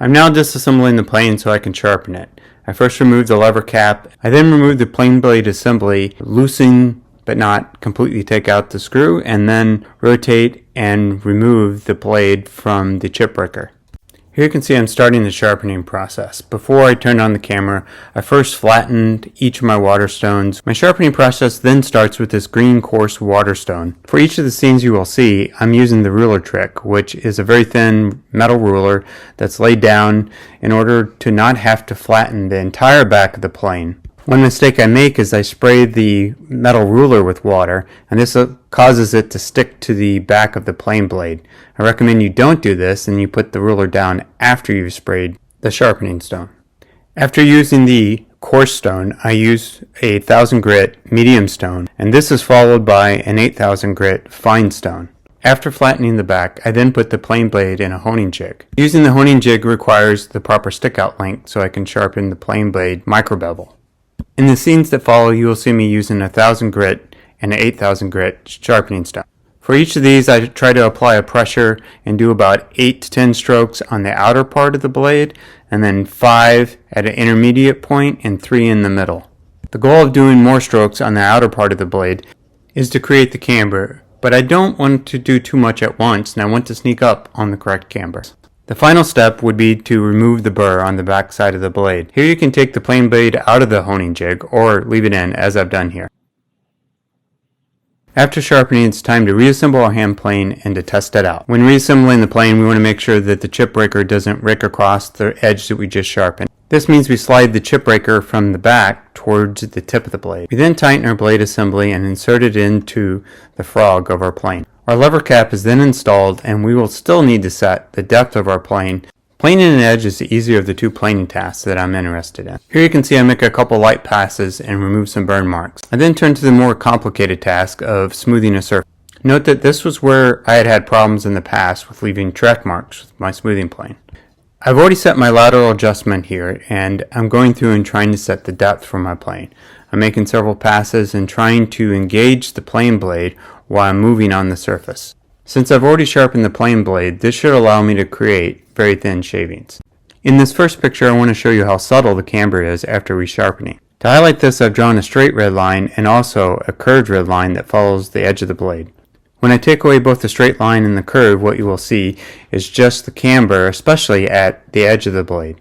I'm now disassembling the plane so I can sharpen it. I first remove the lever cap. I then remove the plane blade assembly, loosen but not completely take out the screw, and then rotate and remove the blade from the chip breaker. Here you can see I'm starting the sharpening process. Before I turned on the camera, I first flattened each of my water stones. My sharpening process then starts with this green coarse water stone. For each of the scenes you will see, I'm using the ruler trick, which is a very thin metal ruler that's laid down in order to not have to flatten the entire back of the plane. One mistake I make is I spray the metal ruler with water, and this causes it to stick to the back of the plane blade. I recommend you don't do this and you put the ruler down after you've sprayed the sharpening stone. After using the coarse stone, I use a 1000 grit medium stone, and this is followed by an 8000 grit fine stone. After flattening the back, I then put the plane blade in a honing jig. Using the honing jig requires the proper stick out length so I can sharpen the plane blade micro bevel. In the scenes that follow, you will see me using a 1000 grit and an 8000 grit sharpening stone. For each of these, I try to apply a pressure and do about 8 to 10 strokes on the outer part of the blade, and then 5 at an intermediate point and 3 in the middle. The goal of doing more strokes on the outer part of the blade is to create the camber, but I don't want to do too much at once, and I want to sneak up on the correct camber. The final step would be to remove the burr on the back side of the blade. Here you can take the plane blade out of the honing jig or leave it in, as I've done here. After sharpening, it's time to reassemble our hand plane and to test it out. When reassembling the plane, we want to make sure that the chip breaker doesn't rake across the edge that we just sharpened. This means we slide the chip breaker from the back towards the tip of the blade. We then tighten our blade assembly and insert it into the frog of our plane. Our lever cap is then installed, and we will still need to set the depth of our plane. Planing an edge is the easier of the two planing tasks that I'm interested in. Here you can see I make a couple light passes and remove some burn marks. I then turn to the more complicated task of smoothing a surface. Note that this was where I had problems in the past with leaving track marks with my smoothing plane. I've already set my lateral adjustment here, and I'm going through and trying to set the depth for my plane. I'm making several passes and trying to engage the plane blade while I'm moving on the surface. Since I've already sharpened the plane blade, this should allow me to create very thin shavings. In this first picture, I want to show you how subtle the camber is after resharpening. To highlight this, I've drawn a straight red line and also a curved red line that follows the edge of the blade. When I take away both the straight line and the curve, what you will see is just the camber, especially at the edge of the blade.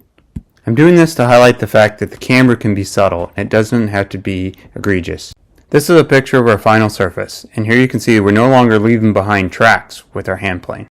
I'm doing this to highlight the fact that the camber can be subtle and it doesn't have to be egregious. This is a picture of our final surface, and here you can see we're no longer leaving behind tracks with our hand plane.